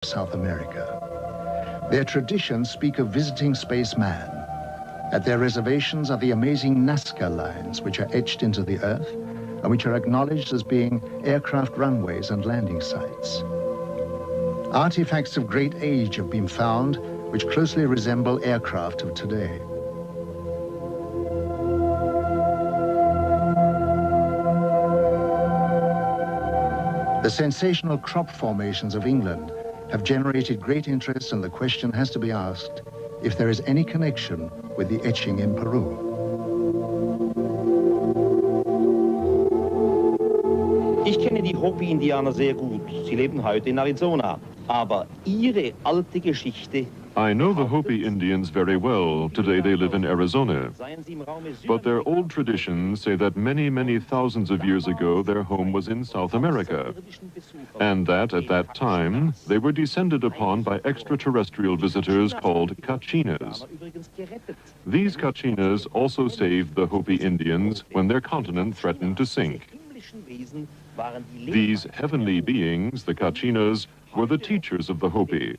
South America. Their traditions speak of visiting spaceman. At their reservations are the amazing Nazca lines, which are etched into the earth and which are acknowledged as being aircraft runways and landing sites. Artifacts of great age have been found, which closely resemble aircraft of today. The sensational crop formations of England have generated great interest, and the question has to be asked if there is any connection with the etching in Peru. Ich kenne die Hopi-Indianer sehr gut. Sie leben heute in Arizona. Aber ihre alte Geschichte... I know the Hopi Indians very well. Today they live in Arizona. But their old traditions say that many, many thousands of years ago their home was in South America. And that at that time they were descended upon by extraterrestrial visitors called Kachinas. These Kachinas also saved the Hopi Indians when their continent threatened to sink. These heavenly beings, the Kachinas, were the teachers of the Hopi.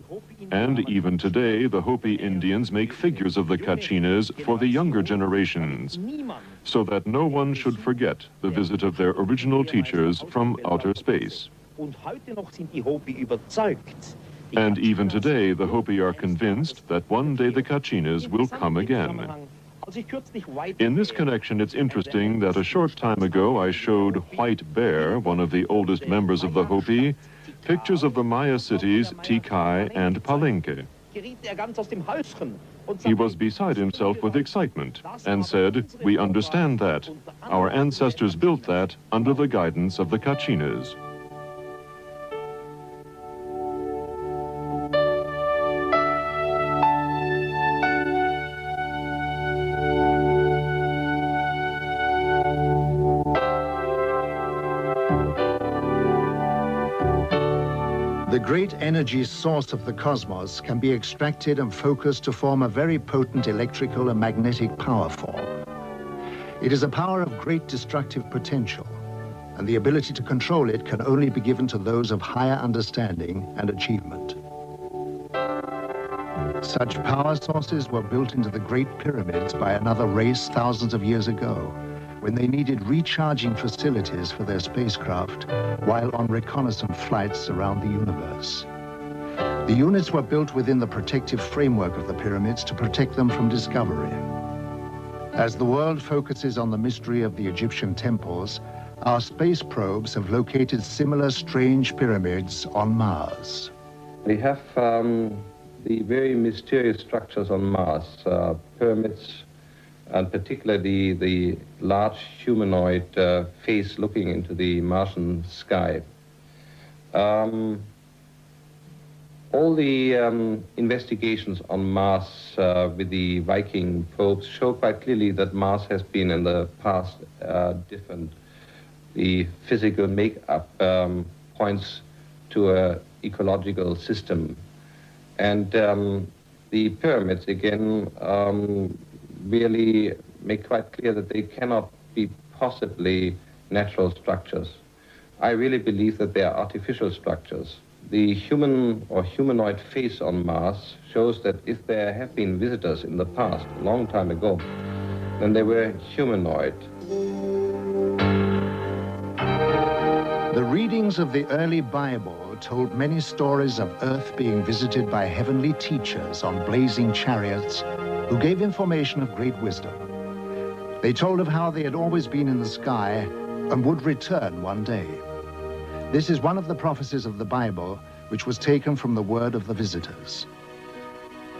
And even today, the Hopi Indians make figures of the Kachinas for the younger generations, so that no one should forget the visit of their original teachers from outer space. And even today, the Hopi are convinced that one day the Kachinas will come again. In this connection, it's interesting that a short time ago I showed White Bear, one of the oldest members of the Hopi, pictures of the Maya cities Tikal and Palenque. He was beside himself with excitement and said, "We understand that. Our ancestors built that under the guidance of the Kachinas." The great energy source of the cosmos can be extracted and focused to form a very potent electrical and magnetic power form. It is a power of great destructive potential, and the ability to control it can only be given to those of higher understanding and achievement. Such power sources were built into the Great Pyramids by another race thousands of years ago, when they needed recharging facilities for their spacecraft while on reconnaissance flights around the universe. The units were built within the protective framework of the pyramids to protect them from discovery. As the world focuses on the mystery of the Egyptian temples, our space probes have located similar strange pyramids on Mars. We have the very mysterious structures on Mars, pyramids, and particularly the large humanoid face looking into the Martian sky. All the investigations on Mars with the Viking probes show quite clearly that Mars has been in the past different. The physical makeup points to an ecological system. And the pyramids, again, really make quite clear that they cannot be possibly natural structures. I really believe that they are artificial structures. The human or humanoid face on Mars shows that if there have been visitors in the past, a long time ago, then they were humanoid. The readings of the early Bible told many stories of Earth being visited by heavenly teachers on blazing chariots who gave information of great wisdom. They told of how they had always been in the sky and would return one day. This is one of the prophecies of the Bible, which was taken from the word of the visitors.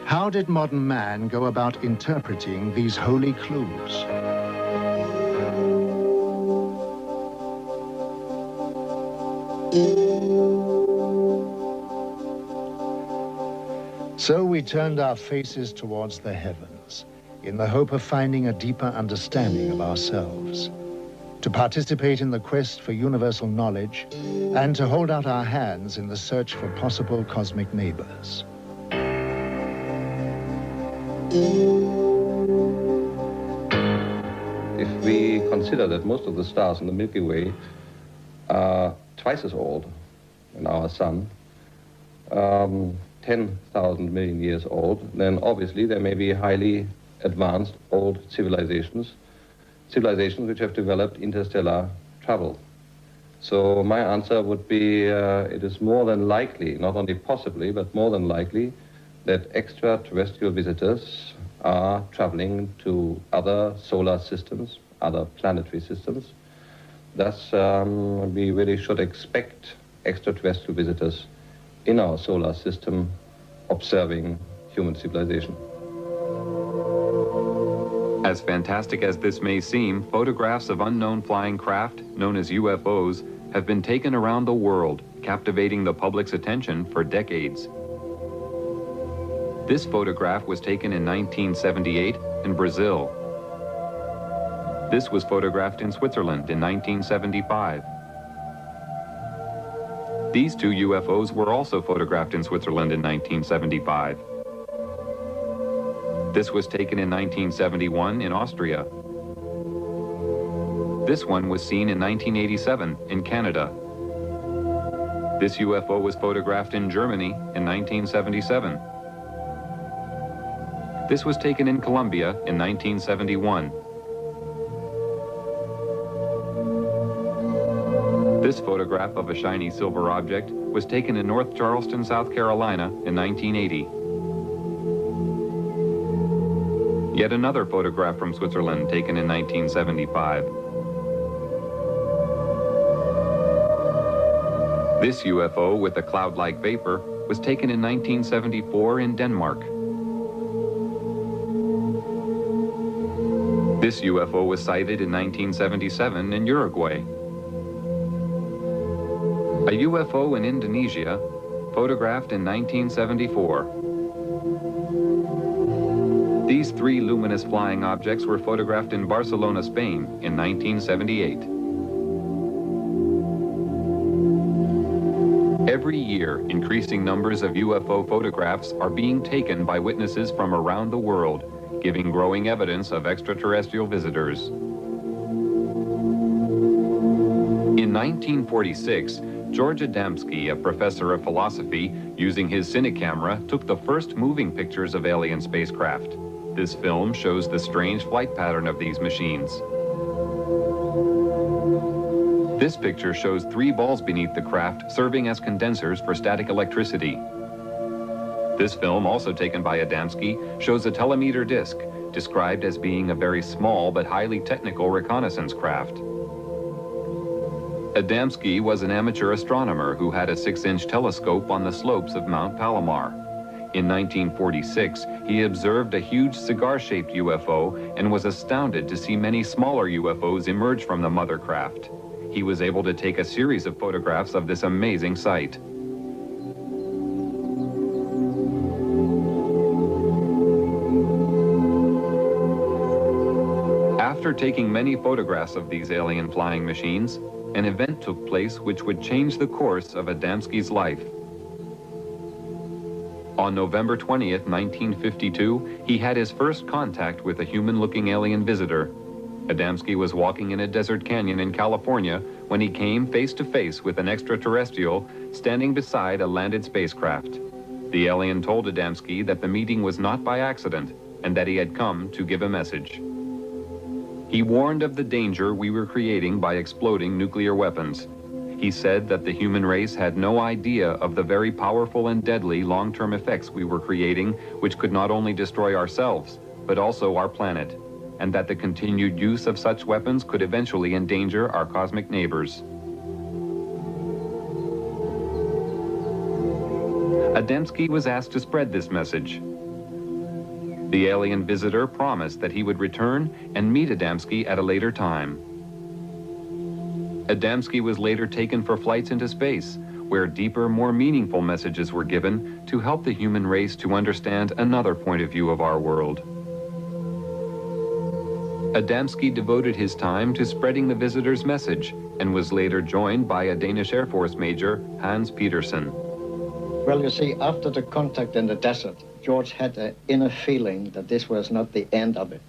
How did modern man go about interpreting these holy clues? So we turned our faces towards the heavens in the hope of finding a deeper understanding of ourselves, to participate in the quest for universal knowledge, and to hold out our hands in the search for possible cosmic neighbors. If we consider that most of the stars in the Milky Way are twice as old than our sun, 10,000 million years old, then obviously there may be highly advanced old civilizations which have developed interstellar travel. So my answer would be it is more than likely, not only possibly, but more than likely, that extraterrestrial visitors are traveling to other solar systems, other planetary systems. Thus, we really should expect extraterrestrial visitors in our solar system observing human civilization. As fantastic as this may seem, photographs of unknown flying craft, known as UFOs, have been taken around the world, captivating the public's attention for decades. This photograph was taken in 1978 in Brazil. This was photographed in Switzerland in 1975. These two UFOs were also photographed in Switzerland in 1975. This was taken in 1971 in Austria. This one was seen in 1987 in Canada. This UFO was photographed in Germany in 1977. This was taken in Colombia in 1971. This photograph of a shiny silver object was taken in North Charleston, South Carolina in 1980. Yet another photograph from Switzerland taken in 1975. This UFO with a cloud-like vapor was taken in 1974 in Denmark. This UFO was sighted in 1977 in Uruguay. A UFO in Indonesia, photographed in 1974. These three luminous flying objects were photographed in Barcelona, Spain in 1978. Every year, increasing numbers of UFO photographs are being taken by witnesses from around the world, giving growing evidence of extraterrestrial visitors. In 1946, George Adamski, a professor of philosophy, using his cine camera, took the first moving pictures of alien spacecraft. This film shows the strange flight pattern of these machines. This picture shows three balls beneath the craft serving as condensers for static electricity. This film, also taken by Adamski, shows a telemeter disc, described as being a very small but highly technical reconnaissance craft. Adamski was an amateur astronomer who had a 6-inch telescope on the slopes of Mount Palomar. In 1946, he observed a huge cigar-shaped UFO and was astounded to see many smaller UFOs emerge from the mother craft. He was able to take a series of photographs of this amazing sight. After taking many photographs of these alien flying machines, an event took place which would change the course of Adamski's life. On November 20th, 1952, he had his first contact with a human-looking alien visitor. Adamski was walking in a desert canyon in California when he came face-to-face with an extraterrestrial standing beside a landed spacecraft. The alien told Adamski that the meeting was not by accident and that he had come to give a message. He warned of the danger we were creating by exploding nuclear weapons. He said that the human race had no idea of the very powerful and deadly long-term effects we were creating, which could not only destroy ourselves, but also our planet, and that the continued use of such weapons could eventually endanger our cosmic neighbors. Adamski was asked to spread this message. The alien visitor promised that he would return and meet Adamski at a later time. Adamski was later taken for flights into space, where deeper, more meaningful messages were given to help the human race to understand another point of view of our world. Adamski devoted his time to spreading the visitor's message and was later joined by a Danish Air Force Major, Hans Petersen. Well, you see, after the contact in the desert, George had an inner feeling that this was not the end of it.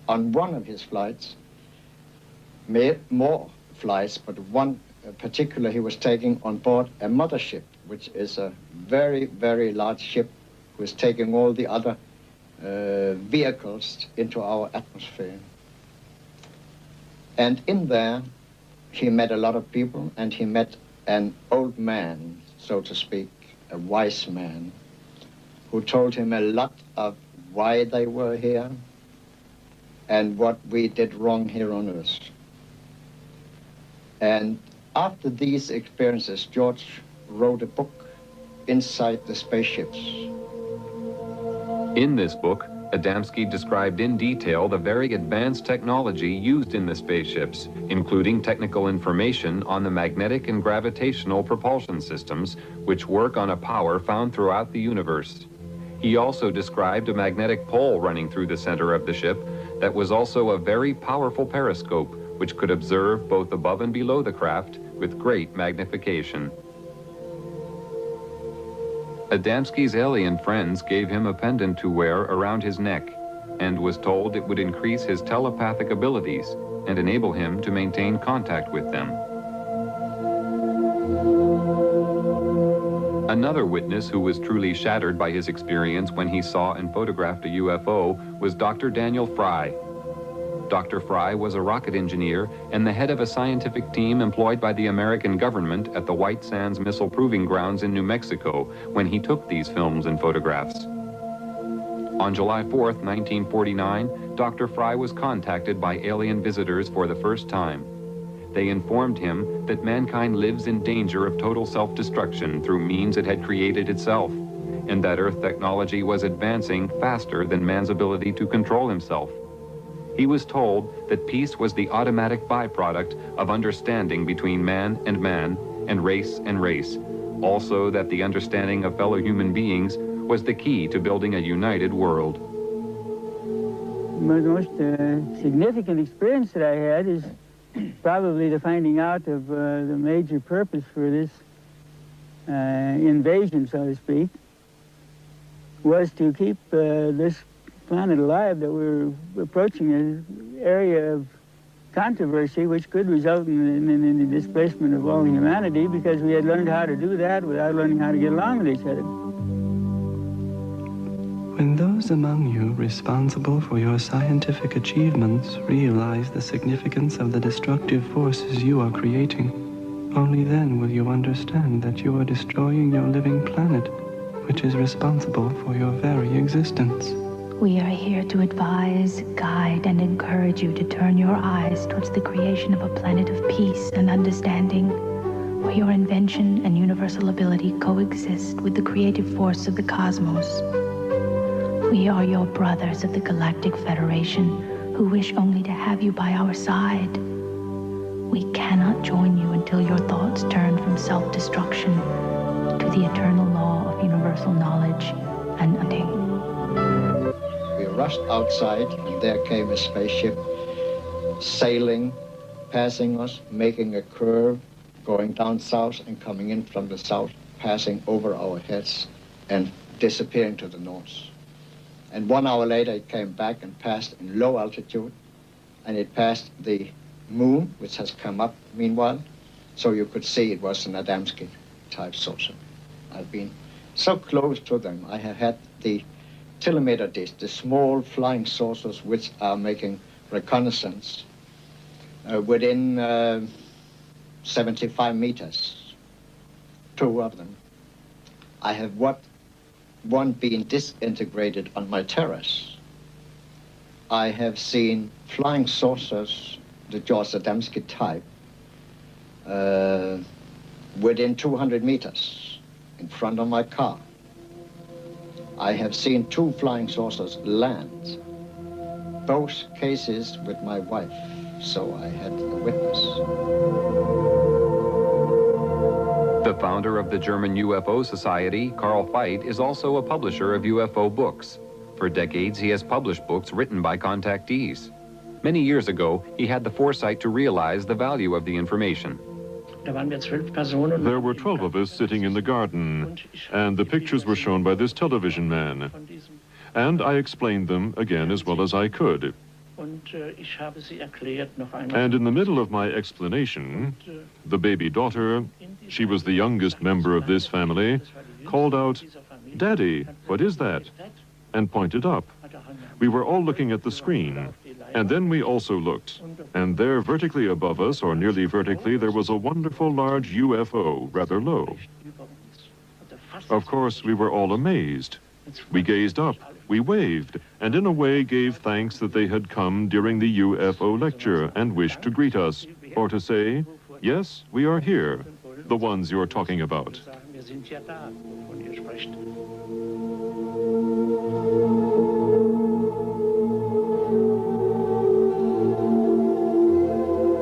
On one of his flights, more flights, but one particular he was taking on board a mothership, which is a very, very large ship, who is taking all the other vehicles into our atmosphere. And in there, he met a lot of people, and he met an old man, so to speak, a wise man, who told him a lot of why they were here and what we did wrong here on Earth. And after these experiences, George wrote a book, Inside the Spaceships. In this book, Adamski described in detail the very advanced technology used in the spaceships, including technical information on the magnetic and gravitational propulsion systems, which work on a power found throughout the universe. He also described a magnetic pole running through the center of the ship that was also a very powerful periscope, which could observe both above and below the craft with great magnification. Adamski's alien friends gave him a pendant to wear around his neck and was told it would increase his telepathic abilities and enable him to maintain contact with them. Another witness who was truly shattered by his experience when he saw and photographed a UFO was Dr. Daniel Fry. Dr. Fry was a rocket engineer and the head of a scientific team employed by the American government at the White Sands Missile Proving Grounds in New Mexico when he took these films and photographs. On July 4th, 1949, Dr. Fry was contacted by alien visitors for the first time. They informed him that mankind lives in danger of total self-destruction through means it had created itself, and that Earth technology was advancing faster than man's ability to control himself. He was told that peace was the automatic byproduct of understanding between man and race. Also that the understanding of fellow human beings was the key to building a united world. The most significant experience that I had is probably the finding out of the major purpose for this invasion, so to speak, was to keep this planet alive, that we're approaching an area of controversy which could result in the displacement of all humanity, because we had learned how to do that without learning how to get along with each other. When those among you responsible for your scientific achievements realize the significance of the destructive forces you are creating, only then will you understand that you are destroying your living planet, which is responsible for your very existence. We are here to advise, guide, and encourage you to turn your eyes towards the creation of a planet of peace and understanding, where your invention and universal ability coexist with the creative force of the cosmos. We are your brothers of the Galactic Federation, who wish only to have you by our side. We cannot join you until your thoughts turn from self-destruction to the eternal law of universal knowledge and understanding. We rushed outside, and there came a spaceship sailing, passing us, making a curve, going down south and coming in from the south, passing over our heads and disappearing to the north. And 1 hour later, it came back and passed in low altitude, and it passed the moon, which has come up meanwhile, so you could see it was an Adamski-type saucer. I've been so close to them. I have had the telemeter dish, the small flying saucers which are making reconnaissance within 75 meters, 2 of them. I have one being disintegrated on my terrace. I have seen flying saucers, the George Adamski type, within 200 meters in front of my car. I have seen 2 flying saucers land, both cases with my wife, so I had a witness. The founder of the German UFO Society, Carl Veit, is also a publisher of UFO books. For decades, he has published books written by contactees. Many years ago, he had the foresight to realize the value of the information. There were 12 of us sitting in the garden, and the pictures were shown by this television man. And I explained them again as well as I could. And in the middle of my explanation, the baby daughter, she was the youngest member of this family, called out, "Daddy, what is that?" and pointed up. We were all looking at the screen, and then we also looked. And there, vertically above us, or nearly vertically, there was a wonderful large UFO, rather low. Of course, we were all amazed. We gazed up, we waved, and in a way gave thanks that they had come during the UFO lecture and wished to greet us, or to say, "Yes, we are here, the ones you're talking about."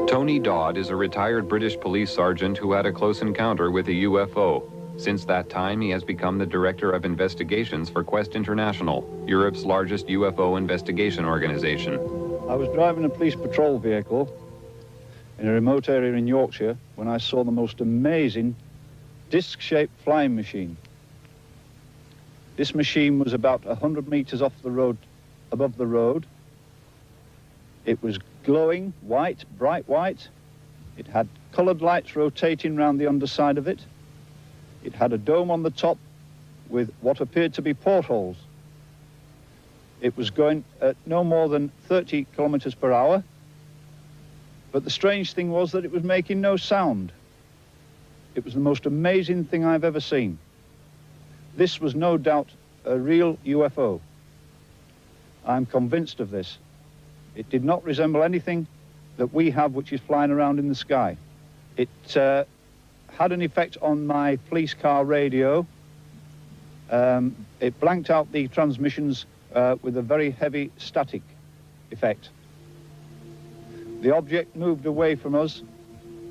Tony Dodd is a retired British police sergeant who had a close encounter with a UFO. Since that time, he has become the Director of Investigations for Quest International, Europe's largest UFO investigation organization. I was driving a police patrol vehicle in a remote area in Yorkshire when I saw the most amazing disc-shaped flying machine. This machine was about 100 meters off the road, above the road. It was glowing white, bright white. It had colored lights rotating around the underside of it. It had a dome on the top with what appeared to be portholes. It was going at no more than 30 kilometers per hour. But the strange thing was that it was making no sound. It was the most amazing thing I've ever seen. This was no doubt a real UFO. I'm convinced of this. It did not resemble anything that we have which is flying around in the sky. It had an effect on my police car radio. It blanked out the transmissions with a very heavy static effect. The object moved away from us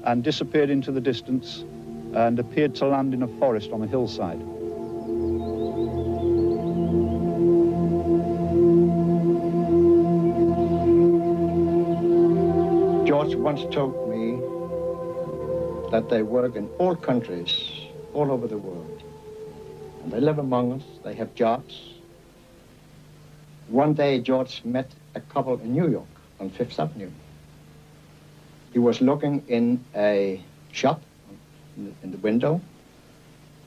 and disappeared into the distance and appeared to land in a forest on a hillside. George once told me that they work in all countries, all over the world. And they live among us, they have jobs. One day, George met a couple in New York on 5th Avenue. He was looking in a shop in the window,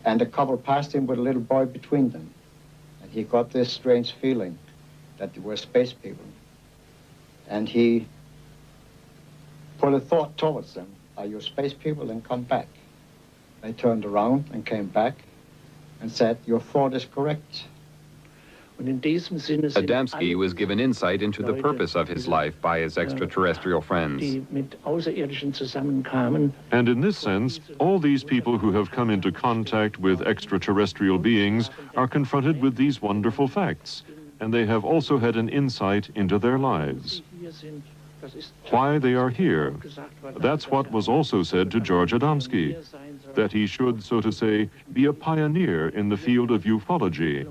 and a couple passed him with a little boy between them. And he got this strange feeling that they were space people. And he put a thought towards them. Are you space people? And come back. They turned around and came back and said, your thought is correct. Adamski was given insight into the purpose of his life by his extraterrestrial friends. And in this sense, all these people who have come into contact with extraterrestrial beings are confronted with these wonderful facts, and they have also had an insight into their lives. Why they are here. That's what was also said to George Adamski, that he should, so to say, be a pioneer in the field of ufology,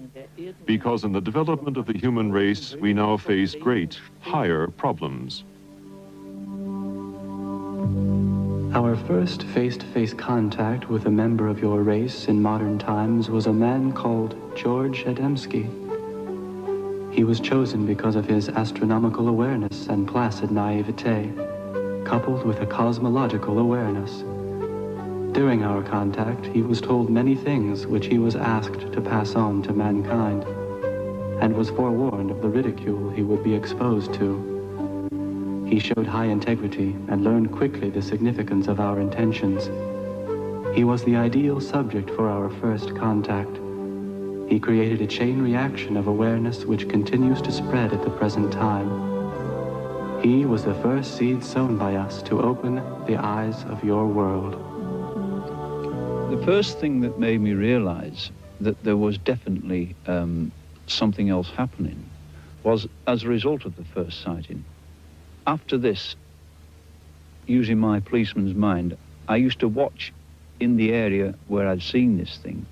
because in the development of the human race, we now face great, higher problems. Our first face-to-face contact with a member of your race in modern times was a man called George Adamski. He was chosen because of his astronomical awareness and placid naivete, coupled with a cosmological awareness. During our contact, he was told many things which he was asked to pass on to mankind, and was forewarned of the ridicule he would be exposed to. He showed high integrity and learned quickly the significance of our intentions. He was the ideal subject for our first contact. He created a chain reaction of awareness which continues to spread at the present time. He was the first seed sown by us to open the eyes of your world. The first thing that made me realize that there was definitely something else happening was as a result of the first sighting. After this, using my policeman's mind, I used to watch in the area where I'd seen this thing.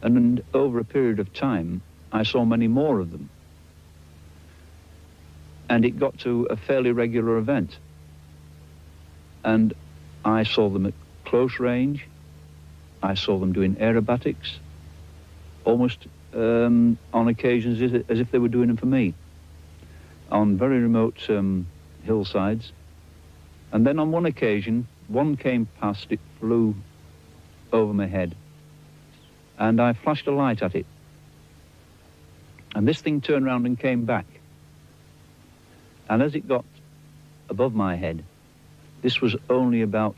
And over a period of time, I saw many more of them. And it got to a fairly regular event. And I saw them at close range. I saw them doing aerobatics, almost on occasions as if they were doing them for me. on very remote hillsides. And then on one occasion, one came past, it flew over my head, and I flashed a light at it. And this thing turned around and came back. And as it got above my head, this was only about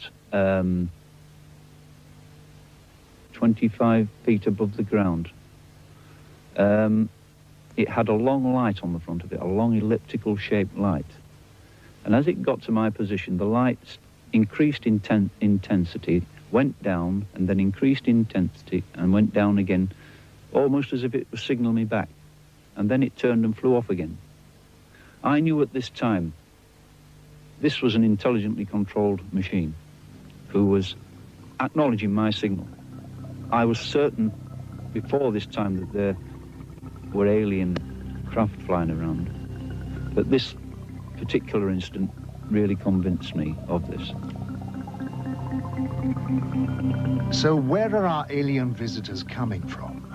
25 feet above the ground. It had a long light on the front of it, a long elliptical shaped light. And as it got to my position, the light increased in intensity, went down, and then increased in intensity and went down again, almost as if it was signaling me back. And then it turned and flew off again. I knew at this time this was an intelligently controlled machine who was acknowledging my signal. I was certain before this time that there were alien craft flying around, but this particular incident really convinced me of this. So where are our alien visitors coming from?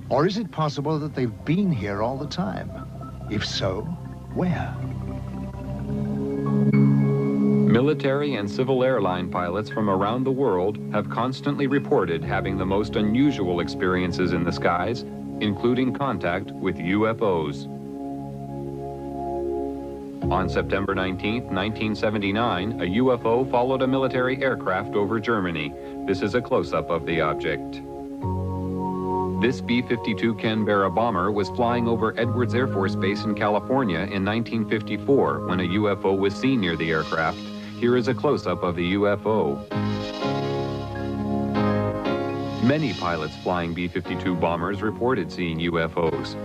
Or is it possible that they've been here all the time? If so, where? Military and civil airline pilots from around the world have constantly reported having the most unusual experiences in the skies, including contact with UFOs. On September 19, 1979, a UFO followed a military aircraft over Germany. This is a close-up of the object. This B-52 Canberra bomber was flying over Edwards Air Force Base in California in 1954 when a UFO was seen near the aircraft. Here is a close-up of the UFO. Many pilots flying B-52 bombers reported seeing UFOs.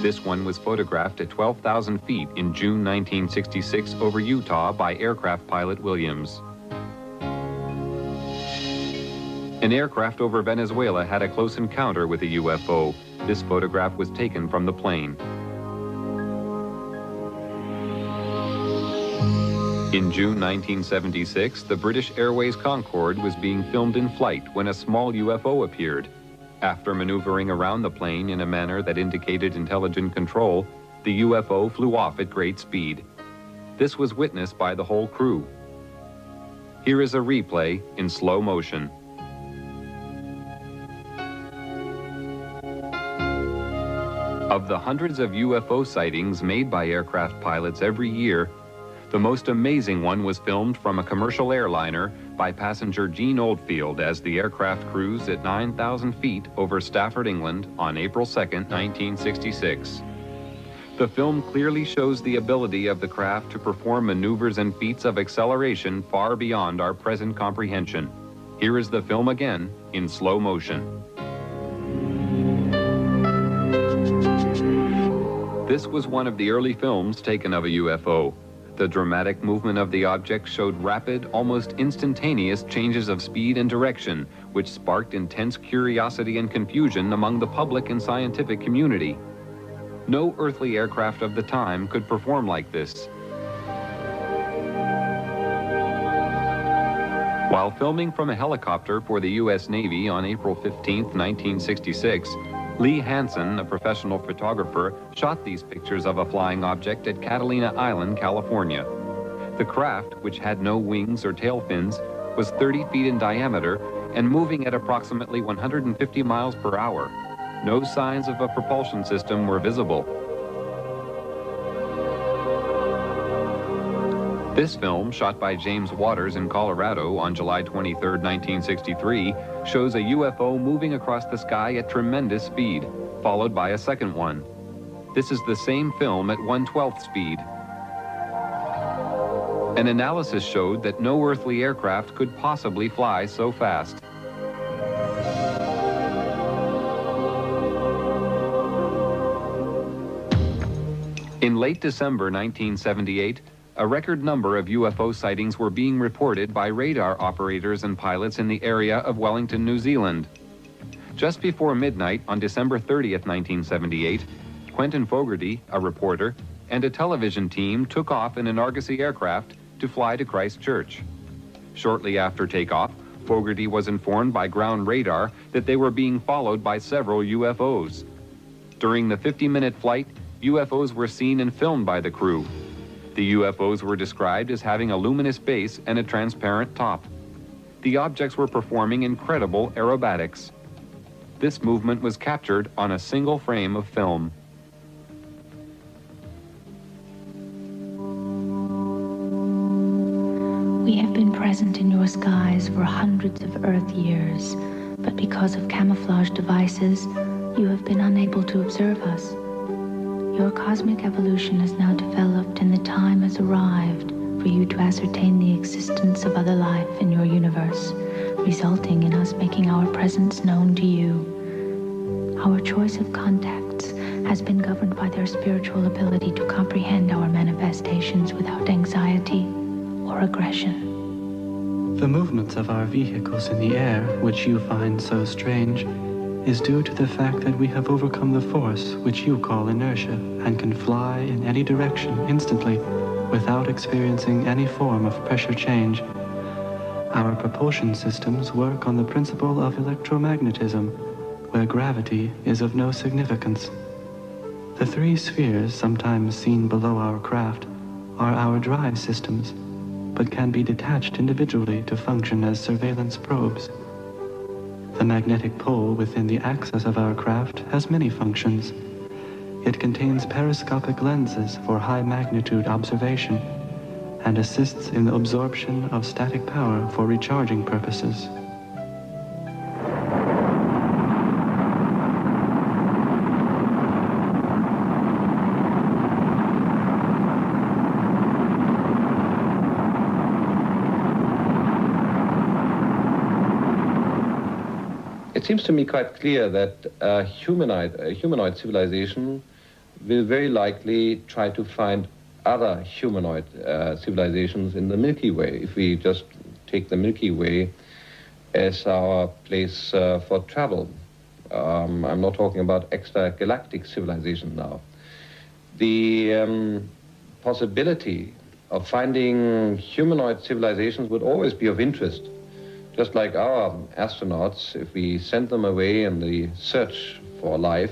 This one was photographed at 12,000 feet in June 1966 over Utah by aircraft pilot Williams. An aircraft over Venezuela had a close encounter with a UFO. This photograph was taken from the plane. In June 1976, the British Airways Concorde was being filmed in flight when a small UFO appeared. After maneuvering around the plane in a manner that indicated intelligent control, the UFO flew off at great speed. This was witnessed by the whole crew. Here is a replay in slow motion. Of the hundreds of UFO sightings made by aircraft pilots every year, the most amazing one was filmed from a commercial airliner by passenger Gene Oldfield as the aircraft cruised at 9,000 feet over Stafford, England on April 2, 1966. The film clearly shows the ability of the craft to perform maneuvers and feats of acceleration far beyond our present comprehension. Here is the film again in slow motion. This was one of the early films taken of a UFO. The dramatic movement of the object showed rapid, almost instantaneous changes of speed and direction, which sparked intense curiosity and confusion among the public and scientific community. No earthly aircraft of the time could perform like this. While filming from a helicopter for the U.S. Navy on April 15, 1966, Lee Hansen, a professional photographer, shot these pictures of a flying object at Catalina Island, California. The craft, which had no wings or tail fins, was 30 feet in diameter and moving at approximately 150 miles per hour. No signs of a propulsion system were visible. This film, shot by James Waters in Colorado on July 23, 1963, shows a UFO moving across the sky at tremendous speed, followed by a second one. This is the same film at 1/12th speed. An analysis showed that no earthly aircraft could possibly fly so fast. In late December 1978, a record number of UFO sightings were being reported by radar operators and pilots in the area of Wellington, New Zealand. Just before midnight on December 30th, 1978, Quentin Fogarty, a reporter, and a television team took off in an Argosy aircraft to fly to Christchurch. Shortly after takeoff, Fogarty was informed by ground radar that they were being followed by several UFOs. During the 50-minute flight, UFOs were seen and filmed by the crew. The UFOs were described as having a luminous base and a transparent top. The objects were performing incredible aerobatics. This movement was captured on a single frame of film. We have been present in your skies for hundreds of Earth years, but because of camouflage devices, you have been unable to observe us. Your cosmic evolution has now developed and the time has arrived for you to ascertain the existence of other life in your universe, resulting in us making our presence known to you. Our choice of contacts has been governed by their spiritual ability to comprehend our manifestations without anxiety or aggression. The movements of our vehicles in the air, which you find so strange, is due to the fact that we have overcome the force which you call inertia and can fly in any direction instantly without experiencing any form of pressure change. Our propulsion systems work on the principle of electromagnetism, where gravity is of no significance. The three spheres sometimes seen below our craft are our drive systems, but can be detached individually to function as surveillance probes. The magnetic pole within the axis of our craft has many functions. It contains periscopic lenses for high magnitude observation and assists in the absorption of static power for recharging purposes. It seems to me quite clear that a humanoid civilization will very likely try to find other humanoid civilizations in the Milky Way, if we just take the Milky Way as our place for travel. I'm not talking about extragalactic civilization now. The possibility of finding humanoid civilizations would always be of interest. Just like our astronauts, if we send them away in the search for life,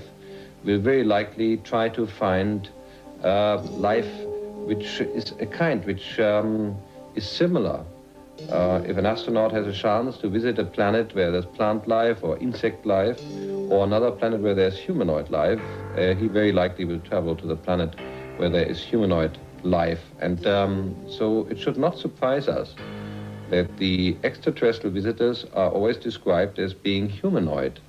we'll very likely try to find life which is a kind which is similar. If an astronaut has a chance to visit a planet where there's plant life or insect life, or another planet where there's humanoid life, he very likely will travel to the planet where there is humanoid life. And so it should not surprise us that the extraterrestrial visitors are always described as being humanoid.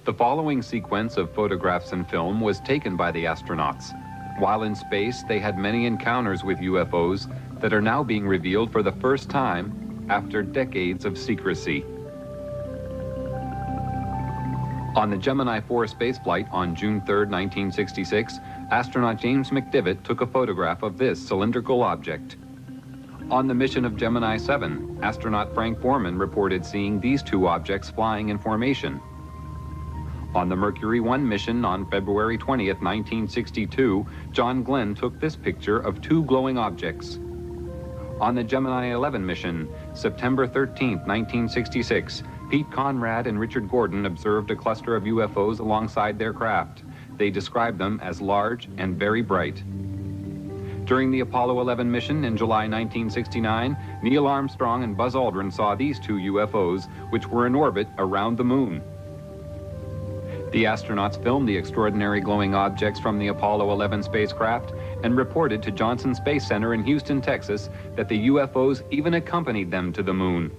The following sequence of photographs and film was taken by the astronauts. While in space, they had many encounters with UFOs that are now being revealed for the first time after decades of secrecy. On the Gemini 4 spaceflight on June 3, 1966, astronaut James McDivitt took a photograph of this cylindrical object. On the mission of Gemini 7, astronaut Frank Borman reported seeing these two objects flying in formation. On the Mercury 1 mission on February 20th, 1962, John Glenn took this picture of two glowing objects. On the Gemini 11 mission, September 13th, 1966, Pete Conrad and Richard Gordon observed a cluster of UFOs alongside their craft. They described them as large and very bright. During the Apollo 11 mission in July 1969, Neil Armstrong and Buzz Aldrin saw these two UFOs, which were in orbit around the moon. The astronauts filmed the extraordinary glowing objects from the Apollo 11 spacecraft and reported to Johnson Space Center in Houston, Texas, that the UFOs even accompanied them to the moon.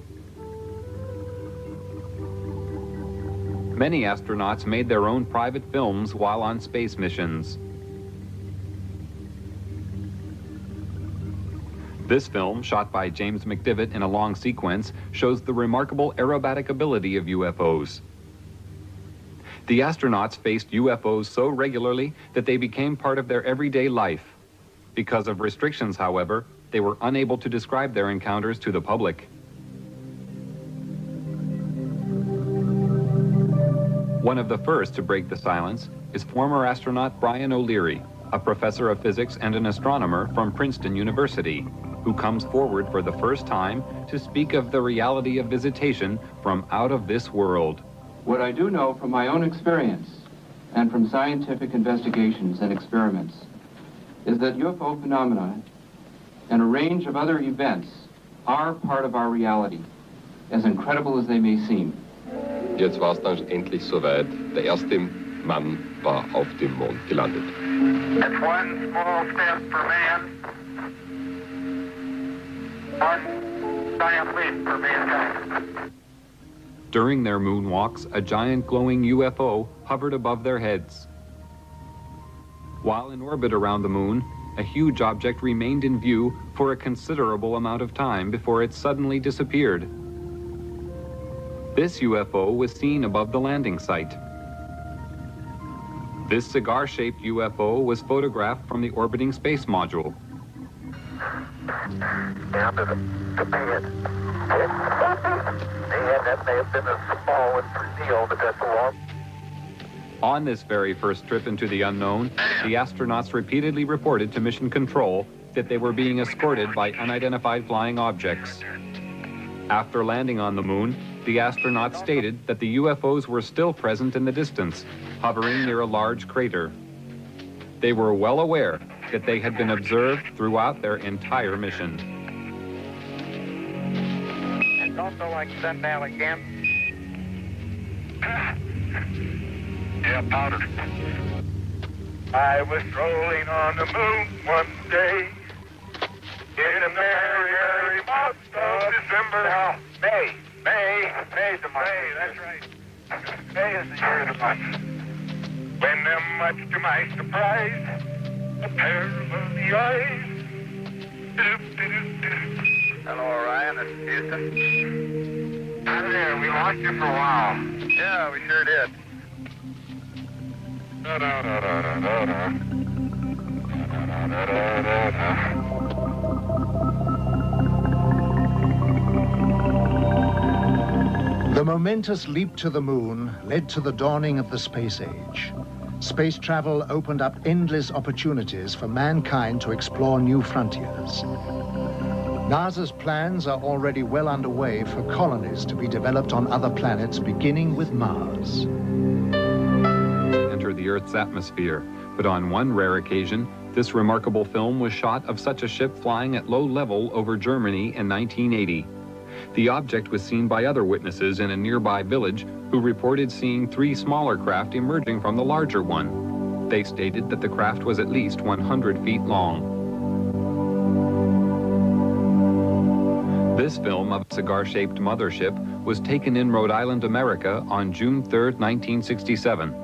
Many astronauts made their own private films while on space missions. This film, shot by James McDivitt in a long sequence, shows the remarkable aerobatic ability of UFOs. The astronauts faced UFOs so regularly that they became part of their everyday life. Because of restrictions, however, they were unable to describe their encounters to the public. One of the first to break the silence is former astronaut Brian O'Leary, a professor of physics and an astronomer from Princeton University, who comes forward for the first time to speak of the reality of visitation from out of this world. What I do know from my own experience and from scientific investigations and experiments is that UFO phenomena and a range of other events are part of our reality, as incredible as they may seem. Jetzt war es dann endlich soweit. Der erste Mann war auf dem Mond gelandet. That's one small step for man, one giant leap for mankind. During their moonwalks, a giant glowing UFO hovered above their heads. While in orbit around the moon, a huge object remained in view for a considerable amount of time before it suddenly disappeared. This UFO was seen above the landing site. This cigar-shaped UFO was photographed from the orbiting space module. Down to the bed. That may have been a small deal, but that's a long. On this very first trip into the unknown, the astronauts repeatedly reported to Mission Control that they were being escorted by unidentified flying objects. After landing on the moon, the astronauts stated that the UFOs were still present in the distance, hovering near a large crater. They were well aware that they had been observed throughout their entire mission. It's also like sundown again. Yeah, powder. I was strolling on the moon one day in a merry, merry month of December. Now, May's the month. May, that's right. May is the year of the month. When, much to my surprise, a pair of lovely eyes. Hello, Ryan. This is Houston. Hi there. We lost you for a while. Yeah, we sure did. The momentous leap to the moon led to the dawning of the space age. Space travel opened up endless opportunities for mankind to explore new frontiers. NASA's plans are already well underway for colonies to be developed on other planets, beginning with Mars. Enter the Earth's atmosphere, but on one rare occasion, this remarkable film was shot of such a ship flying at low level over Germany in 1980. The object was seen by other witnesses in a nearby village who reported seeing 3 smaller craft emerging from the larger one. They stated that the craft was at least 100 feet long. This film of a cigar-shaped mothership was taken in Rhode Island, America on June 3, 1967.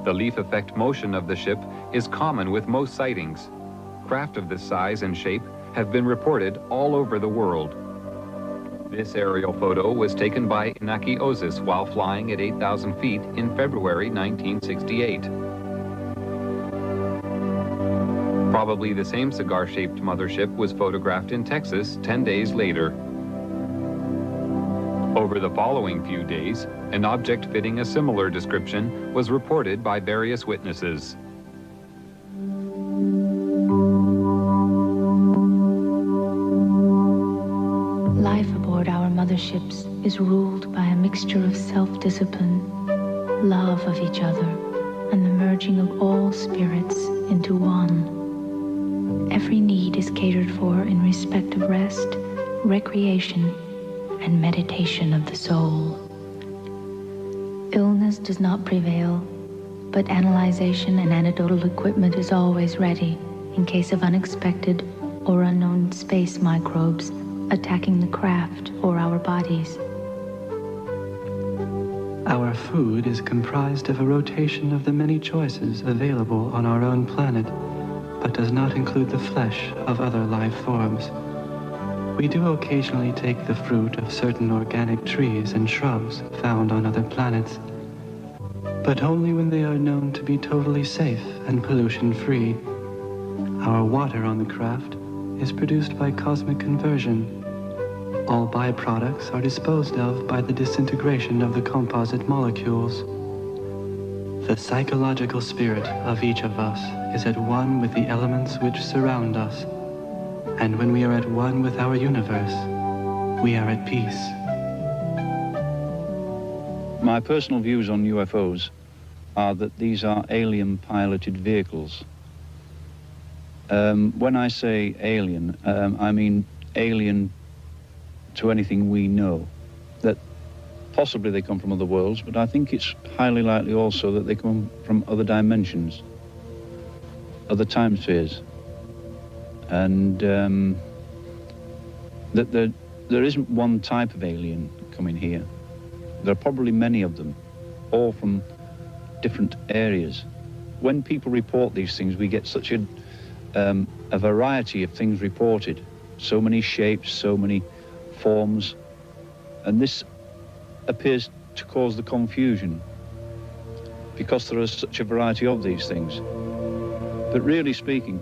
The leaf effect motion of the ship is common with most sightings. Craft of this size and shape have been reported all over the world. This aerial photo was taken by Inaki Ozis while flying at 8,000 feet in February 1968. Probably the same cigar-shaped mothership was photographed in Texas 10 days later. Over the following few days, an object fitting a similar description was reported by various witnesses. Life aboard our motherships is ruled by a mixture of self-discipline, love of each other, and the merging of all spirits into one. Every need is catered for in respect of rest, recreation, and meditation of the soul. Illness does not prevail, but analyzation and antidotal equipment is always ready in case of unexpected or unknown space microbes attacking the craft or our bodies. Our food is comprised of a rotation of the many choices available on our own planet, but does not include the flesh of other life forms. We do occasionally take the fruit of certain organic trees and shrubs found on other planets, but only when they are known to be totally safe and pollution-free. Our water on the craft is produced by cosmic conversion. All byproducts are disposed of by the disintegration of the composite molecules. The psychological spirit of each of us is at one with the elements which surround us. And when we are at one with our universe, we are at peace. My personal views on UFOs are that these are alien piloted vehicles. When I say alien, I mean alien to anything we know. That possibly they come from other worlds, but I think it's highly likely also that they come from other dimensions, other time spheres. And that there isn't one type of alien coming here. There are probably many of them, all from different areas. When people report these things, we get such a variety of things reported, so many shapes, so many forms, and this appears to cause the confusion because there is such a variety of these things. But really speaking,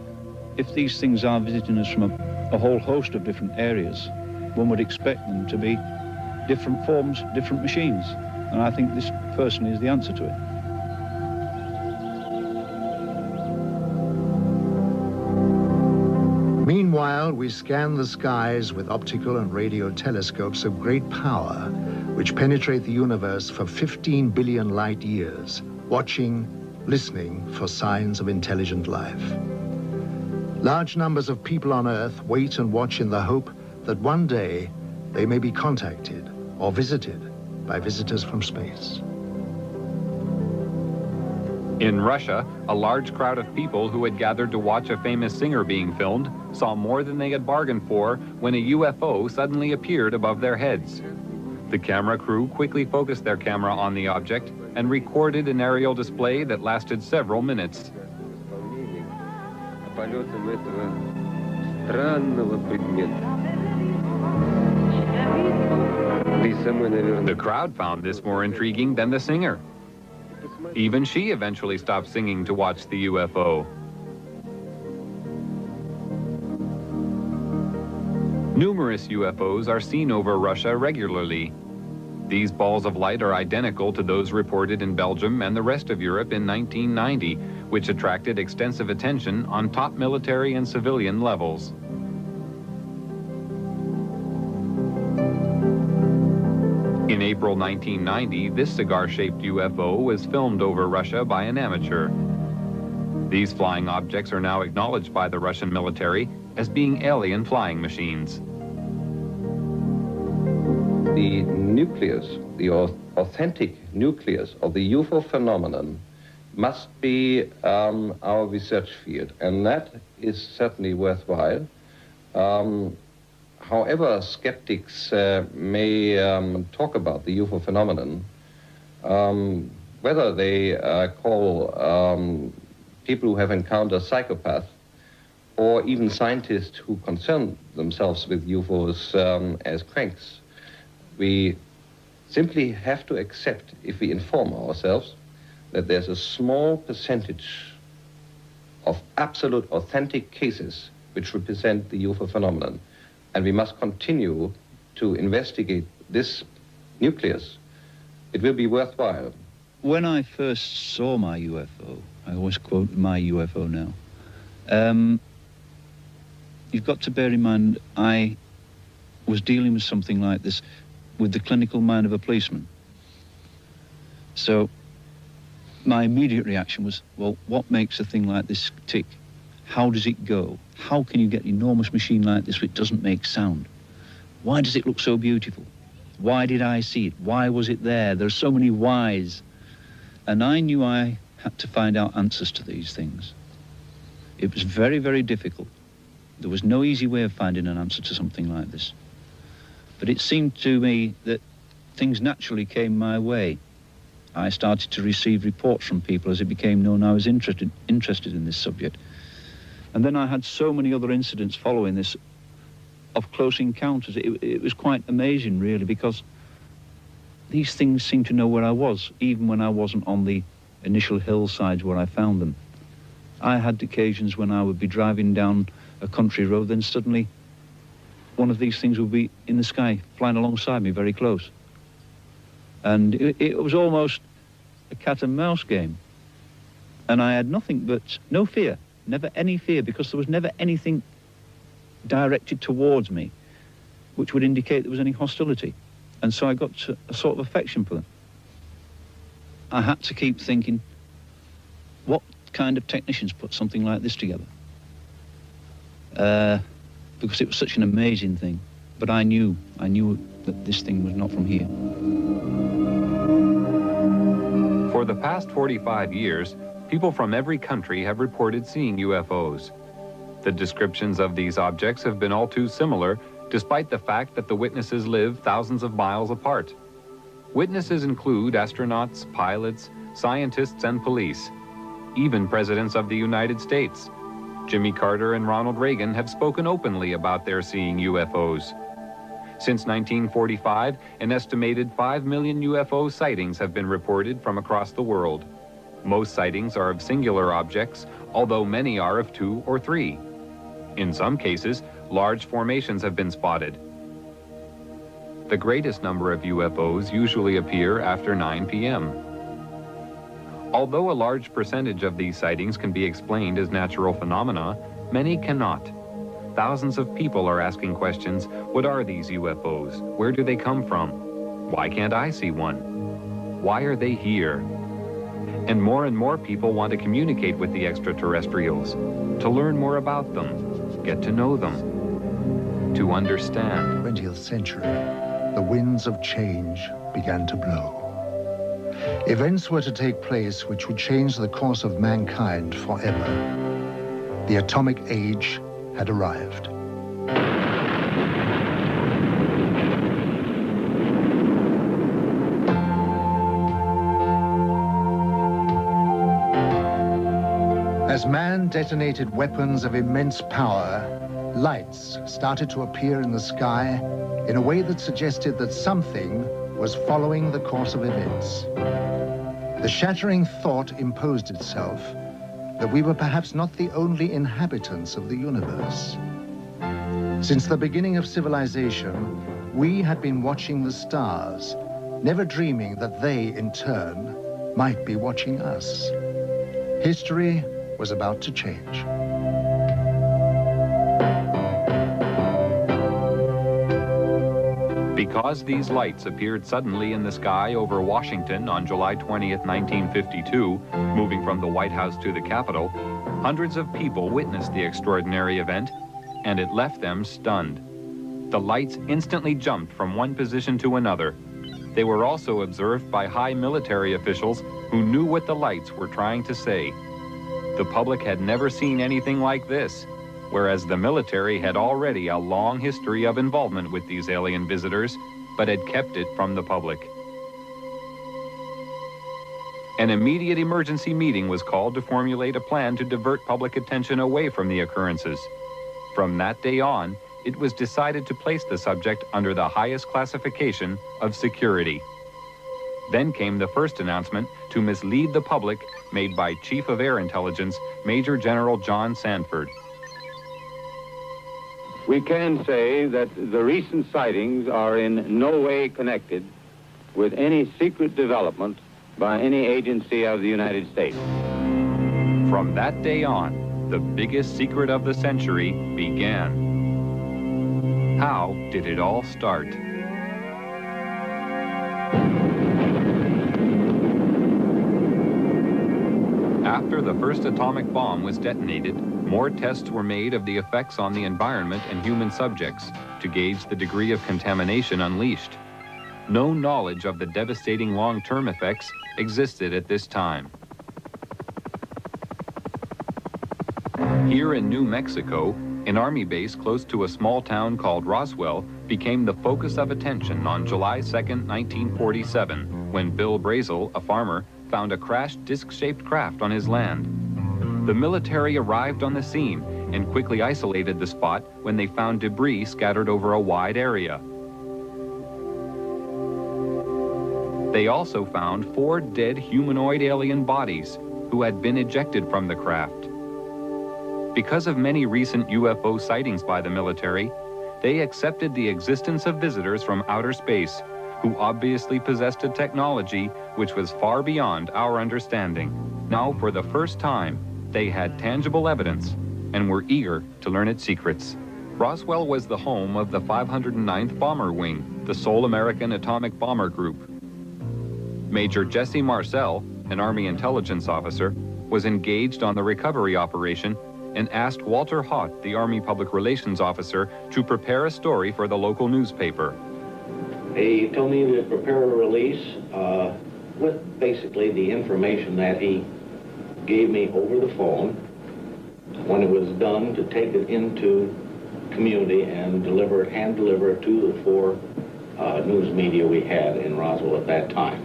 if these things are visiting us from a whole host of different areas, one would expect them to be different forms, different machines, and I think this personally is the answer to it. Meanwhile, we scan the skies with optical and radio telescopes of great power, which penetrate the universe for 15 billion light years, watching, listening for signs of intelligent life. Large numbers of people on Earth wait and watch in the hope that one day they may be contacted or visited by visitors from space. In Russia, a large crowd of people who had gathered to watch a famous singer being filmed saw more than they had bargained for when a UFO suddenly appeared above their heads. The camera crew quickly focused their camera on the object and recorded an aerial display that lasted several minutes. The crowd found this more intriguing than the singer. Even she eventually stopped singing to watch the UFO. Numerous UFOs are seen over Russia regularly. These balls of light are identical to those reported in Belgium and the rest of Europe in 1990, which attracted extensive attention on top military and civilian levels. In April 1990, this cigar-shaped UFO was filmed over Russia by an amateur. These flying objects are now acknowledged by the Russian military as being alien flying machines. The nucleus, the authentic nucleus of the UFO phenomenon must be our research field, and that is certainly worthwhile. However skeptics may talk about the UFO phenomenon, whether they call people who have encountered psychopaths or even scientists who concern themselves with UFOs as cranks, we simply have to accept, if we inform ourselves, that there's a small percentage of absolute authentic cases which represent the UFO phenomenon. And we must continue to investigate this nucleus. It will be worthwhile. When I first saw my UFO, I always quote my UFO now, you've got to bear in mind I was dealing with something like this with the clinical mind of a policeman. So my immediate reaction was, well, what makes a thing like this tick? How does it go? How can you get an enormous machine like this which doesn't make sound? Why does it look so beautiful? Why did I see it? Why was it there? There are so many whys. And I knew I had to find out answers to these things. It was very, very difficult. There was no easy way of finding an answer to something like this. But it seemed to me that things naturally came my way. I started to receive reports from people as it became known I was interested in this subject. And then I had so many other incidents following this of close encounters. It was quite amazing, really, because these things seemed to know where I was, even when I wasn't on the initial hillsides where I found them. I had occasions when I would be driving down a country road, then suddenly one of these things would be in the sky, flying alongside me very close. And it was almost a cat and mouse game. And I had nothing but no fear. Never any fear, because there was never anything directed towards me which would indicate there was any hostility. And so I got a sort of affection for them. I had to keep thinking, what kind of technicians put something like this together? because it was such an amazing thing. But I knew that this thing was not from here. For the past 45 years, people from every country have reported seeing UFOs. The descriptions of these objects have been all too similar, despite the fact that the witnesses live thousands of miles apart. Witnesses include astronauts, pilots, scientists, and police, even presidents of the United States. Jimmy Carter and Ronald Reagan have spoken openly about their seeing UFOs. Since 1945, an estimated 5 million UFO sightings have been reported from across the world. Most sightings are of singular objects, although many are of 2 or 3. In some cases, large formations have been spotted. The greatest number of UFOs usually appear after 9 p.m. Although a large percentage of these sightings can be explained as natural phenomena, many cannot. Thousands of people are asking questions. What are these UFOs? Where do they come from? Why can't I see one? Why are they here? And more people want to communicate with the extraterrestrials, to learn more about them, get to know them, to understand. 20th century, the winds of change began to blow. Events were to take place which would change the course of mankind forever. The atomic age had arrived. As man detonated weapons of immense power, lights started to appear in the sky in a way that suggested that something was following the course of events. The shattering thought imposed itself that we were perhaps not the only inhabitants of the universe. Since the beginning of civilization, we had been watching the stars, never dreaming that they, in turn, might be watching us. History was about to change. Because these lights appeared suddenly in the sky over Washington on July 20th, 1952, moving from the White House to the Capitol, hundreds of people witnessed the extraordinary event, and it left them stunned. The lights instantly jumped from one position to another. They were also observed by high military officials who knew what the lights were trying to say. The public had never seen anything like this, whereas the military had already a long history of involvement with these alien visitors, but had kept it from the public. An immediate emergency meeting was called to formulate a plan to divert public attention away from the occurrences. From that day on, it was decided to place the subject under the highest classification of security. Then came the first announcement to mislead the public made by Chief of Air Intelligence, Major General John Sanford. We can say that the recent sightings are in no way connected with any secret development by any agency of the United States. From that day on, the biggest secret of the century began. How did it all start? After the first atomic bomb was detonated, more tests were made of the effects on the environment and human subjects to gauge the degree of contamination unleashed. No knowledge of the devastating long-term effects existed at this time. Here in New Mexico, an army base close to a small town called Roswell became the focus of attention on July 2nd, 1947, when Bill Brazel, a farmer, found a crashed disc-shaped craft on his land. The military arrived on the scene and quickly isolated the spot when they found debris scattered over a wide area. They also found 4 dead humanoid alien bodies who had been ejected from the craft. Because of many recent UFO sightings by the military, they accepted the existence of visitors from outer space who obviously possessed a technology which was far beyond our understanding. Now, for the first time, they had tangible evidence and were eager to learn its secrets. Roswell was the home of the 509th Bomber Wing, the sole American atomic bomber group. Major Jesse Marcel, an Army intelligence officer, was engaged on the recovery operation and asked Walter Haught, the Army Public Relations Officer, to prepare a story for the local newspaper. He told me to prepare a release with basically the information that he gave me over the phone. When it was done, to take it into community and deliver it, hand deliver it to the 4 news media we had in Roswell at that time,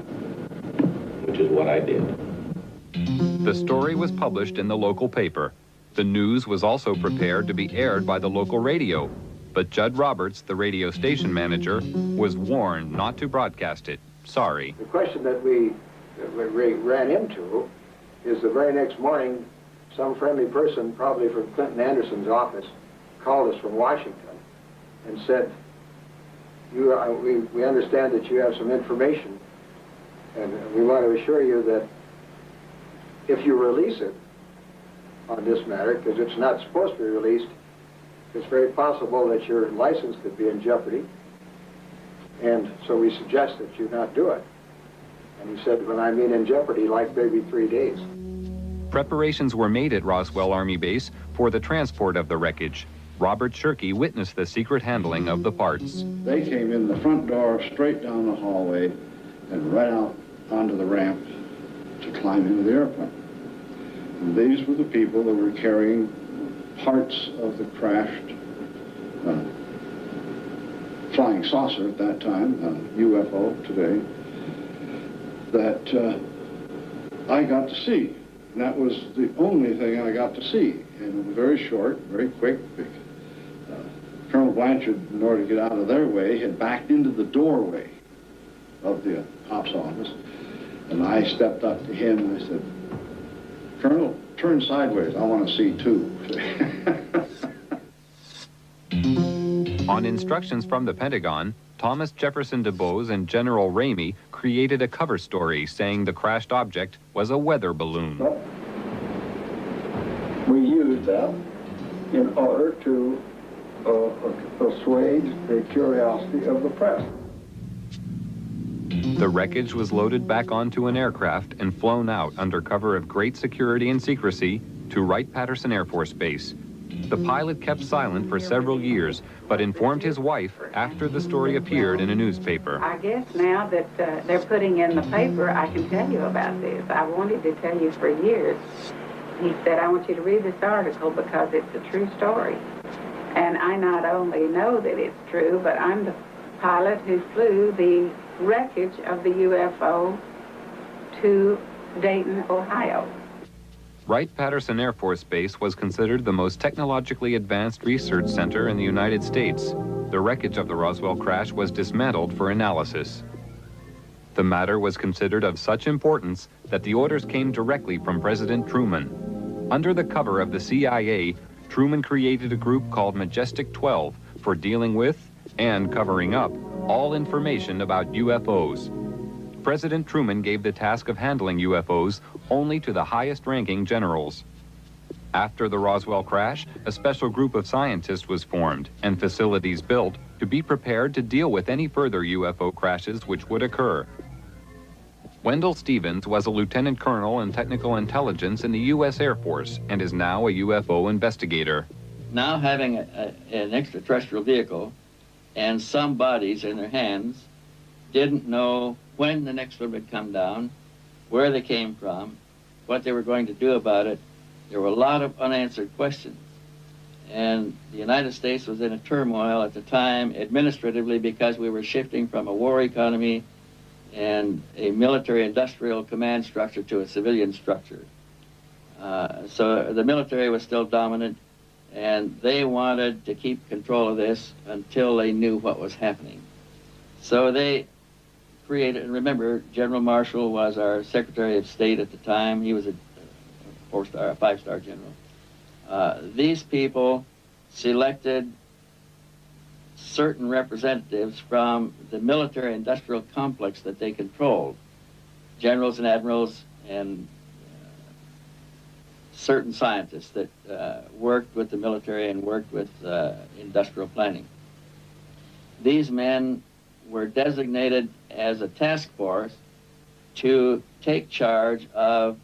which is what I did. The story was published in the local paper. The news was also prepared to be aired by the local radio, but Judd Roberts, the radio station manager, was warned not to broadcast it. Sorry. The question that we ran into is the very next morning, some friendly person, probably from Clinton Anderson's office, called us from Washington and said, we understand that you have some information, and we want to assure you that if you release it on this matter, because it's not supposed to be released, it's very possible that your license could be in jeopardy, and so we suggest that you not do it. And he said, when I mean in jeopardy, like maybe 3 days. Preparations were made at Roswell Army Base for the transport of the wreckage. Robert Shirkey witnessed the secret handling of the parts. They came in the front door, straight down the hallway, and right out onto the ramp to climb into the airplane. And these were the people that were carrying parts of the crashed flying saucer at that time, UFO today, that I got to see. And that was the only thing I got to see. And it was very short, very quick. Colonel Blanchard, in order to get out of their way, had backed into the doorway of the ops office. And I stepped up to him and I said, Colonel, turn sideways. I want to see too. On instructions from the Pentagon, Thomas Jefferson DuBose and General Ramey created a cover story saying the crashed object was a weather balloon. We used them in order to assuage the curiosity of the press. The wreckage was loaded back onto an aircraft and flown out under cover of great security and secrecy to Wright-Patterson Air Force Base. The pilot kept silent for several years, but informed his wife after the story appeared in a newspaper. I guess now that they're putting in the paper, I can tell you about this. I wanted to tell you for years. He said, I want you to read this article because it's a true story. And I not only know that it's true, but I'm the pilot who flew the wreckage of the UFO to Dayton, Ohio. Wright-Patterson Air Force Base was considered the most technologically advanced research center in the United States. The wreckage of the Roswell crash was dismantled for analysis. The matter was considered of such importance that the orders came directly from President Truman. Under the cover of the CIA, Truman created a group called Majestic 12 for dealing with and covering up all information about UFOs. President Truman gave the task of handling UFOs only to the highest-ranking generals. After the Roswell crash, a special group of scientists was formed and facilities built to be prepared to deal with any further UFO crashes which would occur. Wendell Stevens was a lieutenant colonel in technical intelligence in the U.S. Air Force and is now a UFO investigator. Now having an extraterrestrial vehicle and some bodies in their hands, didn't know when the next one would come down, where they came from, what they were going to do about it. There were a lot of unanswered questions. And the United States was in a turmoil at the time administratively because we were shifting from a war economy and a military-industrial command structure to a civilian structure. So the military was still dominant, and they wanted to keep control of this until they knew what was happening. So they created, and remember, General Marshall was our Secretary of State at the time. He was a four-star, a five-star general. These people selected certain representatives from the military-industrial complex that they controlled, generals and admirals and certain scientists that worked with the military and worked with industrial planning. These men were designated as a task force to take charge of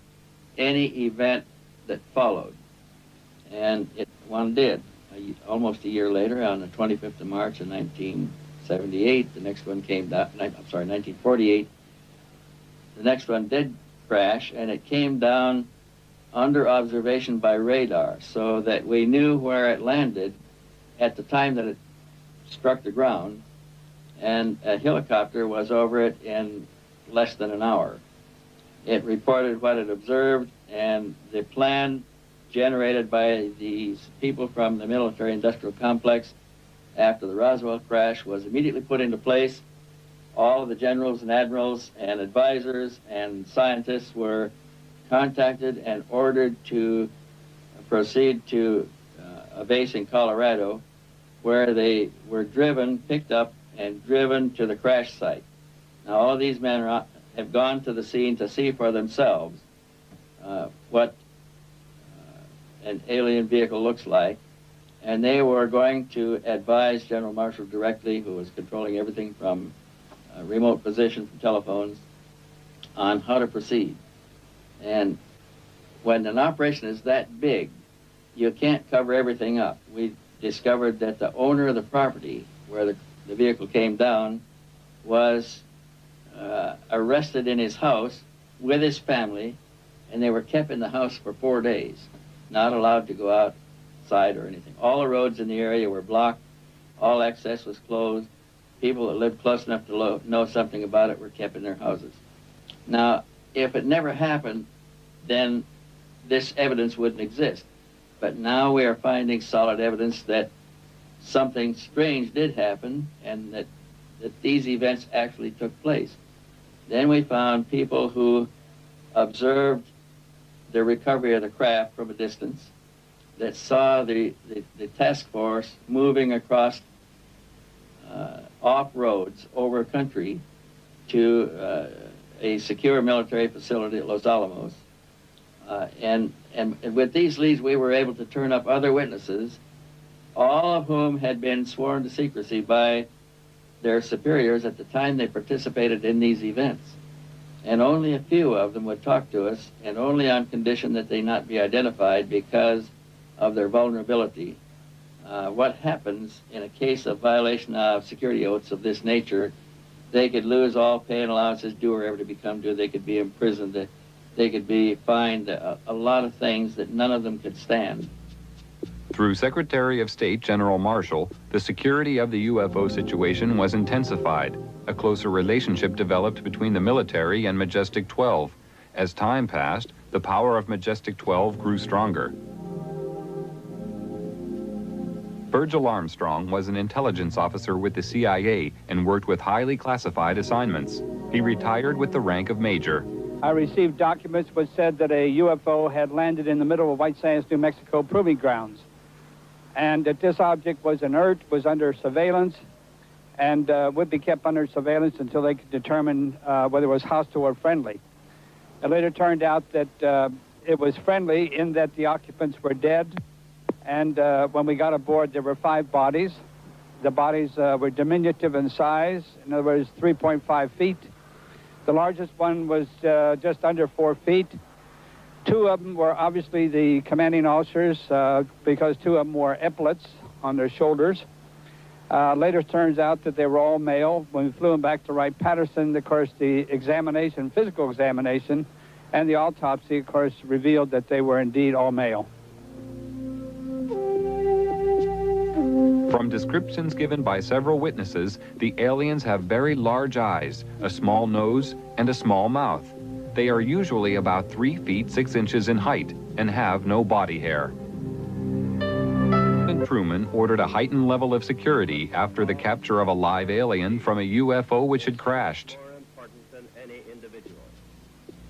any event that followed. and one did. Almost a year later, on the 25th of March of 1978, the next one came down, 1948, the next one did crash, and it came down under observation by radar, so that we knew where it landed at the time that it struck the ground, and a helicopter was over it in less than an hour. It reported what it observed, and the plan generated by these people from the military-industrial complex after the Roswell crash was immediately put into place. All of the generals and admirals and advisors and scientists were contacted and ordered to proceed to a base in Colorado, where they were picked up and driven to the crash site. Now, all of these men have gone to the scene to see for themselves what an alien vehicle looks like, and they were going to advise General Marshall directly, who was controlling everything from remote position from telephones, on how to proceed. And when an operation is that big, you can't cover everything up. We discovered that the owner of the property where the vehicle came down was arrested in his house with his family, and they were kept in the house for 4 days, not allowed to go outside or anything. All the roads in the area were blocked. All access was closed. People that lived close enough to know something about it were kept in their houses. Now, if it never happened, then this evidence wouldn't exist. But now we are finding solid evidence that something strange did happen, and that these events actually took place. Then we found people who observed the recovery of the craft from a distance, that saw the task force moving across off roads over country to a secure military facility at Los Alamos. And with these leads, we were able to turn up other witnesses, all of whom had been sworn to secrecy by their superiors at the time they participated in these events. And only a few of them would talk to us, and only on condition that they not be identified because of their vulnerability. What happens in a case of violation of security oaths of this nature, they could lose all pay and allowances due or ever to become due. They could be imprisoned. They could be fined a lot of things that none of them could stand. Through Secretary of State General Marshall, the security of the UFO situation was intensified. A closer relationship developed between the military and Majestic 12. As time passed, the power of Majestic 12 grew stronger. Virgil Armstrong was an intelligence officer with the CIA and worked with highly classified assignments. He retired with the rank of major. I received documents which said that a UFO had landed in the middle of White Sands, New Mexico proving grounds, and that this object was inert, was under surveillance, and would be kept under surveillance until they could determine whether it was hostile or friendly. It later turned out that it was friendly in that the occupants were dead, and when we got aboard, there were 5 bodies. The bodies were diminutive in size, in other words, 3.5 feet. The largest one was just under 4 feet. 2 of them were obviously the commanding officers because 2 of them wore epaulets on their shoulders. Later turns out that they were all male. When we flew them back to Wright-Patterson, of course, the examination, physical examination, and the autopsy, of course, revealed that they were indeed all male. From descriptions given by several witnesses, the aliens have very large eyes, a small nose, and a small mouth. They are usually about 3 feet 6 inches in height and have no body hair. President Truman ordered a heightened level of security after the capture of a live alien from a UFO which had crashed.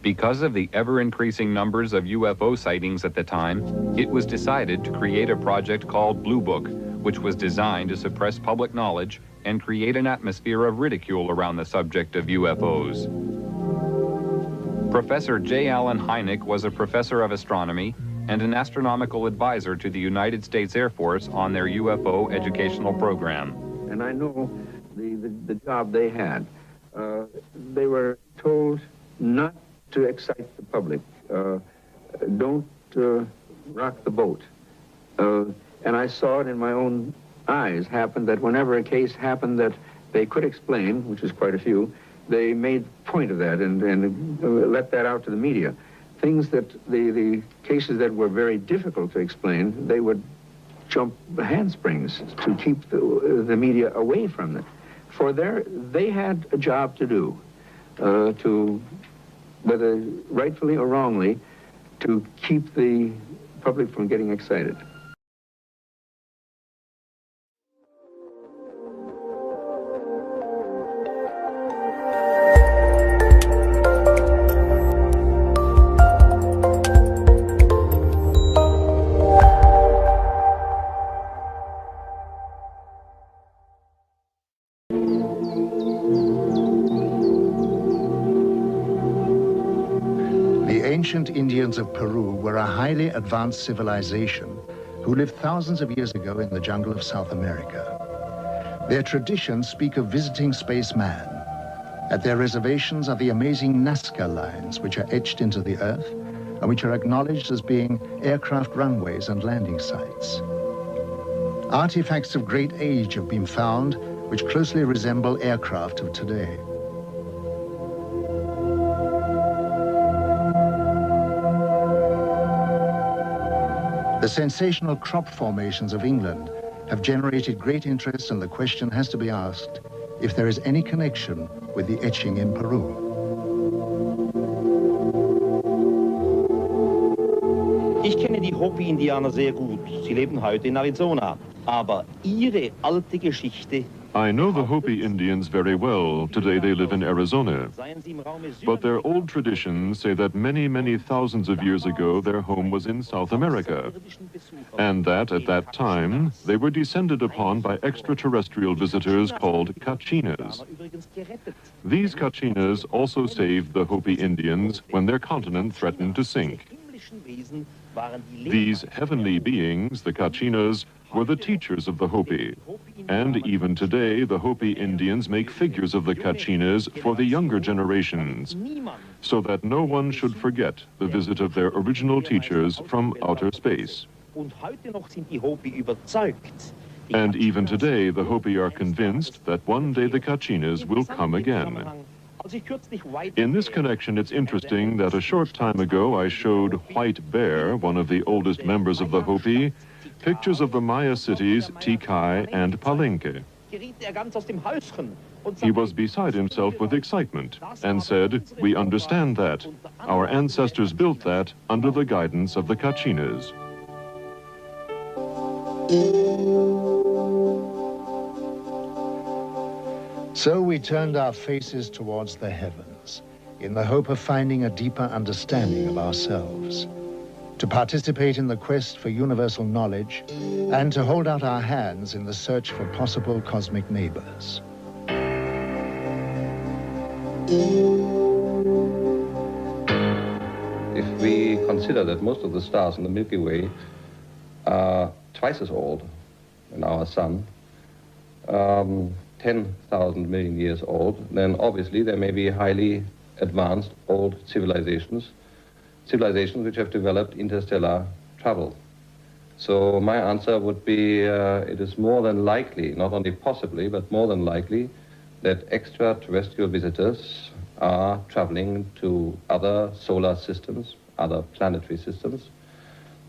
Because of the ever-increasing numbers of UFO sightings at the time, it was decided to create a project called Blue Book, which was designed to suppress public knowledge and create an atmosphere of ridicule around the subject of UFOs. Professor J. Allen Hynek was a professor of astronomy and an astronomical advisor to the United States Air Force on their UFO educational program. And I know the job they had. They were told not to excite the public. Don't rock the boat. And I saw it in my own eyes happen that whenever a case happened that they could explain, which is quite a few, they made point of that and let that out to the media. Things that the cases that were very difficult to explain, they would jump handsprings to keep the media away from it. For they had a job to do, to, whether rightfully or wrongly, to keep the public from getting excited. The ancient Indians of Peru were a highly advanced civilization who lived thousands of years ago in the jungle of South America. Their traditions speak of visiting spaceman. At their reservations are the amazing Nazca lines, which are etched into the earth and which are acknowledged as being aircraft runways and landing sites. Artifacts of great age have been found which closely resemble aircraft of today. The sensational crop formations of England have generated great interest, and the question has to be asked if there is any connection with the etching in Peru. Ich kenne die Hopi-Indianer sehr gut. Sie leben heute in Arizona. Aber ihre alte Geschichte. I know the Hopi Indians very well. Today they live in Arizona. But their old traditions say that many, many thousands of years ago their home was in South America. And that at that time they were descended upon by extraterrestrial visitors called Kachinas. These Kachinas also saved the Hopi Indians when their continent threatened to sink. These heavenly beings, the Kachinas, were the teachers of the Hopi. And even today, the Hopi Indians make figures of the Kachinas for the younger generations, so that no one should forget the visit of their original teachers from outer space. And even today, the Hopi are convinced that one day the Kachinas will come again. In this connection, it's interesting that a short time ago I showed White Bear, one of the oldest members of the Hopi, pictures of the Maya cities Tikal and Palenque. He was beside himself with excitement and said, "We understand that. Our ancestors built that under the guidance of the Kachinas." So we turned our faces towards the heavens in the hope of finding a deeper understanding of ourselves, to participate in the quest for universal knowledge, and to hold out our hands in the search for possible cosmic neighbors. If we consider that most of the stars in the Milky Way are twice as old than our sun, 10,000 million years old, then obviously there may be highly advanced old civilizations which have developed interstellar travel. So my answer would be it is more than likely, not only possibly, but more than likely, that extraterrestrial visitors are traveling to other solar systems, other planetary systems.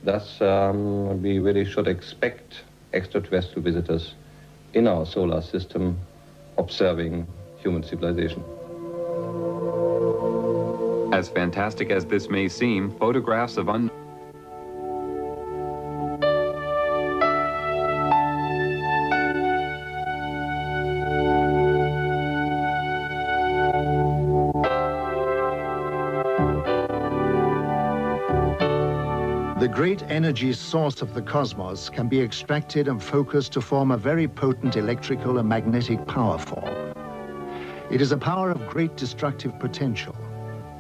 Thus, we really should expect extraterrestrial visitors in our solar system observing human civilization. As fantastic as this may seem, photographs of The great energy source of the cosmos can be extracted and focused to form a very potent electrical and magnetic power form. It is a power of great destructive potential,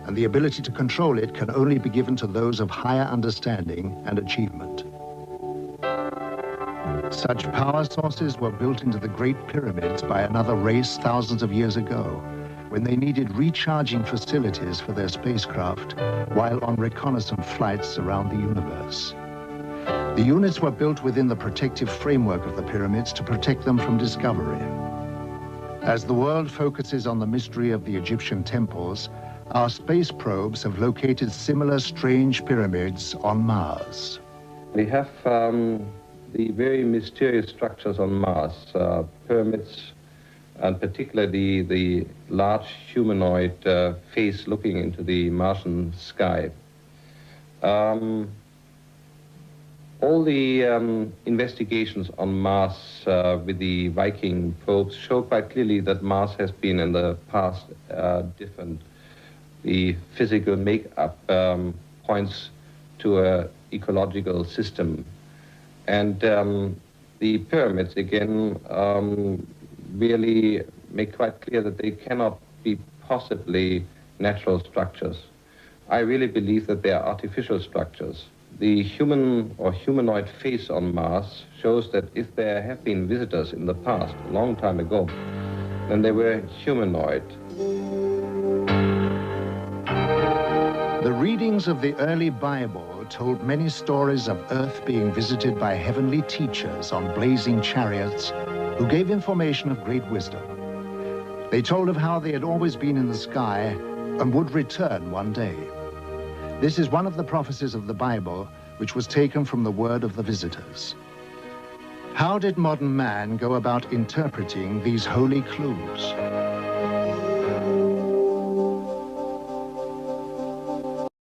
and the ability to control it can only be given to those of higher understanding and achievement. Such power sources were built into the Great Pyramids by another race thousands of years ago, when they needed recharging facilities for their spacecraft while on reconnaissance flights around the universe. The units were built within the protective framework of the pyramids to protect them from discovery. As the world focuses on the mystery of the Egyptian temples, our space probes have located similar strange pyramids on Mars. We have the very mysterious structures on Mars, pyramids, and particularly the large humanoid face looking into the Martian sky. All the investigations on Mars with the Viking probes show quite clearly that Mars has been in the past different. The physical makeup points to an ecological system. And the pyramids, again, really make quite clear that they cannot be possibly natural structures. I really believe that they are artificial structures. The human or humanoid face on Mars shows that if there have been visitors in the past, a long time ago, then they were humanoid. The readings of the early Bible told many stories of Earth being visited by heavenly teachers on blazing chariots who gave information of great wisdom. They told of how they had always been in the sky and would return one day. This is one of the prophecies of the Bible, which was taken from the word of the visitors. How did modern man go about interpreting these holy clues?